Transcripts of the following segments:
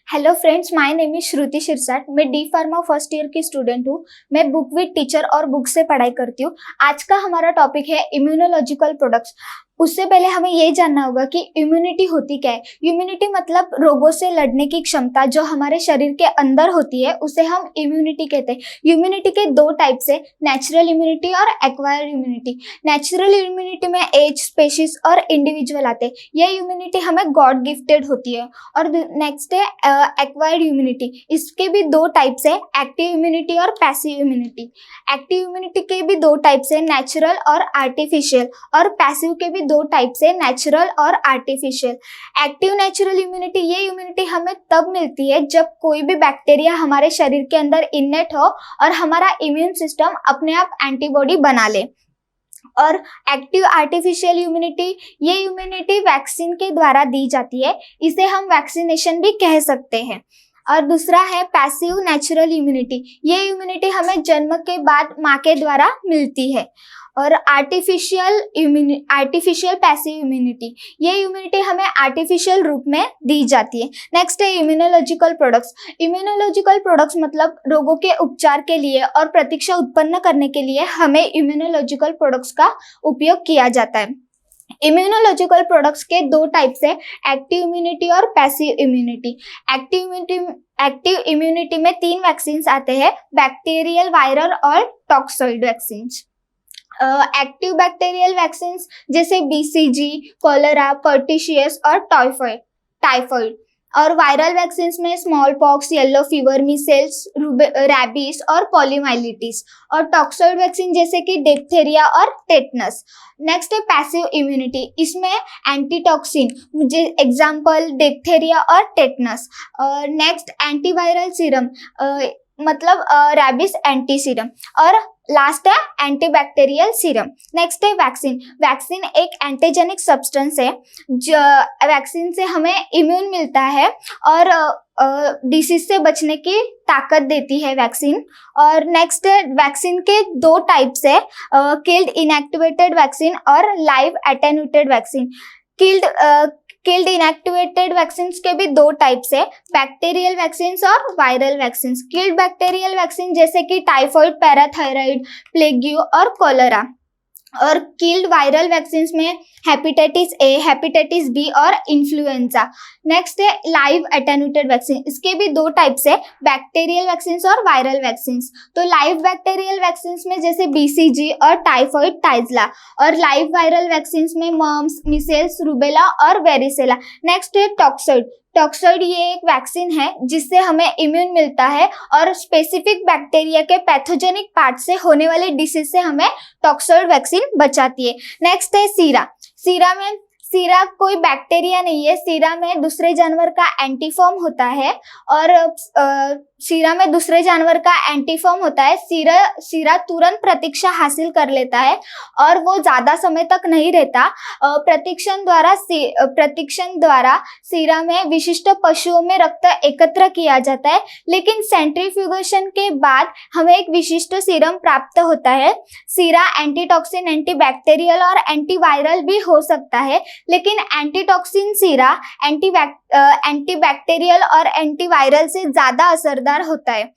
Hello friends, my name is Shruti Shirsat. मैं D pharma first year की student हूँ। मैं बुक विद टीचर और बुक से पढ़ाई करती हूँ। आज का हमारा टॉपिक है इम्यूनोलॉजिकल प्रोडक्ट्स। उससे पहले हमें ये जानना होगा कि इम्यूनिटी होती क्या है। इम्यूनिटी मतलब रोगों से लड़ने की क्षमता जो हमारे शरीर के अंदर होती है, उसे हम इम्यूनिटी कहते हैं। इम्यूनिटी के दो टाइप्स है, नेचुरल इम्यूनिटी और एक्वायर्ड इम्यूनिटी। नेचुरल इम्यूनिटी में एज, स्पेशीज और इंडिविजुअल आते हैं। ये इम्यूनिटी हमें गॉड गिफ्टेड होती है। और नेक्स्ट है एक्वायर्ड इम्यूनिटी। इसके भी दो टाइप्स है, एक्टिव इम्यूनिटी और पैसिव इम्यूनिटी। एक्टिव इम्यूनिटी के भी दो टाइप्स है, नेचुरल और आर्टिफिशियल। और पैसिव के भी दो टाइप्स है, नेचुरल और आर्टिफिशियल। एक्टिव नेचुरल इम्यूनिटी, ये इम्यूनिटी हमें तब मिलती है जब कोई भी बैक्टीरिया हमारे शरीर के अंदर इनेट हो और हमारा इम्यून सिस्टम अपने आप एंटीबॉडी बना ले। और एक्टिव आर्टिफिशियल इम्यूनिटी, ये इम्यूनिटी वैक्सीन के द्वारा दी जाती है। इसे हम वैक्सीनेशन भी कह सकते हैं। और दूसरा है पैसिव नेचुरल इम्यूनिटी। ये इम्यूनिटी हमें जन्म के बाद माँ के द्वारा मिलती है। और आर्टिफिशियल पैसिव इम्यूनिटी, ये इम्यूनिटी हमें आर्टिफिशियल रूप में दी जाती है। नेक्स्ट है इम्यूनोलॉजिकल प्रोडक्ट्स। इम्यूनोलॉजिकल प्रोडक्ट्स मतलब रोगों के उपचार के लिए और प्रतीक्षा उत्पन्न करने के लिए हमें इम्यूनोलॉजिकल प्रोडक्ट्स का उपयोग किया जाता है। इम्यूनोलॉजिकल प्रोडक्ट्स के दो टाइप्स है, एक्टिव इम्यूनिटी और पैसिव इम्यूनिटी। एक्टिव इम्यूनिटी में 3 वैक्सीन आते हैं, बैक्टीरियल, वायरल और toxoid vaccine. Active bacterial vaccine जैसे बीसीजी, कोलेरा, पर्टिशियस और टाइफॉइड। और वायरल वैक्सीन में small pox, yellow fever, measles, rabies और पॉलीमाइलिटिस। और टॉक्सॉइड वैक्सीन जैसे कि डिप्थेरिया और टेटनस। नेक्स्ट है पैसिव इम्यूनिटी। इसमें एंटीटॉक्सिन, एग्जाम्पल डिप्थेरिया और टेटनस। नेक्स्ट एंटीवायरल सीरम, मतलब रैबिस एंटी सीरम। और लास्ट है एंटीबैक्टीरियल सीरम। नेक्स्ट है वैक्सीन एक एंटीजेनिक सब्सटेंस है। वैक्सीन से हमें इम्यून मिलता है और डिसीज से बचने की ताकत देती है वैक्सीन। और नेक्स्ट है वैक्सीन के दो टाइप्स है, किल्ड इनएक्टिवेटेड वैक्सीन और live attenuated vaccine. Killed inactivated vaccine के भी दो टाइप्स है, बैक्टीरियल वैक्सीन और viral vaccine. Killed bacterial vaccine जैसे कि टाइफॉइड, पैराथायराइड, प्लेग्यू और कोलेरा। और किल्ड वायरल वैक्सीन में हेपेटाइटिस ए, हेपेटाइटिस बी और इन्फ्लुएंजा। नेक्स्ट है लाइव एटेन्यूटेड वैक्सीन। इसके भी दो टाइप्स है, बैक्टीरियल वैक्सीन और वायरल वैक्सीन। तो लाइव बैक्टीरियल वैक्सीन में जैसे बीसीजी और टाइफॉइड, टाइजला। और लाइव वायरल वैक्सीन में मम्स, मिसेल्स, रूबेला और वेरिसेला। नेक्स्ट है टॉक्सॉइड, ये एक वैक्सीन है जिससे हमें इम्यून मिलता है और स्पेसिफिक बैक्टीरिया के पैथोजेनिक पार्ट से होने वाले डिसीज से हमें टॉक्सॉइड वैक्सीन बचाती है। नेक्स्ट है सीरा कोई बैक्टीरिया नहीं है, सीरा में दूसरे जानवर का एंटीफॉर्म होता है। और सीरा में दूसरे जानवर का एंटीफॉर्म होता है। सीरा तुरंत प्रतीक्षा हासिल कर लेता है और वो ज्यादा समय तक नहीं रहता। प्रतीक्षण द्वारा सीरा में विशिष्ट पशुओं में रक्त एकत्र किया जाता है, लेकिन सेंट्रीफ्यूगेशन के बाद हमें एक विशिष्ट सीरम प्राप्त होता है। सीरा एंटीटॉक्सिन, एंटीबैक्टीरियल और एंटीवायरल भी हो सकता है, लेकिन एंटीटॉक्सिन सीरा एंटीबैक्टीरियल और एंटीवायरल से ज्यादा असरदार होता है।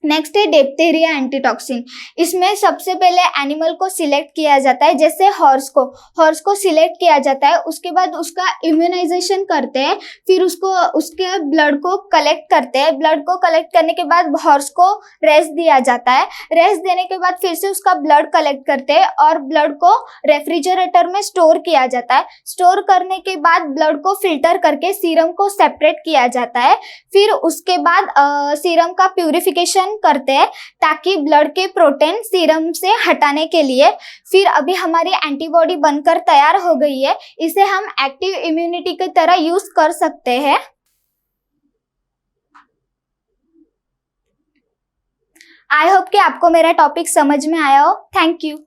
नेक्स्ट है डिप्थेरिया एंटीटॉक्सिन। इसमें सबसे पहले एनिमल को सिलेक्ट किया जाता है, जैसे हॉर्स को सिलेक्ट किया जाता है। उसके बाद उसका इम्यूनाइजेशन करते हैं, फिर उसके ब्लड को कलेक्ट करते हैं। ब्लड को कलेक्ट करने के बाद हॉर्स को रेस्ट दिया जाता है। रेस्ट देने के बाद फिर से उसका ब्लड कलेक्ट करते हैं और ब्लड को रेफ्रिजरेटर में स्टोर किया जाता है। स्टोर करने के बाद ब्लड को फिल्टर करके सीरम को सेपरेट किया जाता है। फिर उसके बाद सीरम का प्यूरिफिकेशन करते हैं ताकि ब्लड के प्रोटीन सीरम से हटाने के लिए। फिर अभी हमारी एंटीबॉडी बनकर तैयार हो गई है, इसे हम एक्टिव इम्यूनिटी की तरह यूज कर सकते हैं। आई होप कि आपको मेरा टॉपिक समझ में आया हो। Thank you.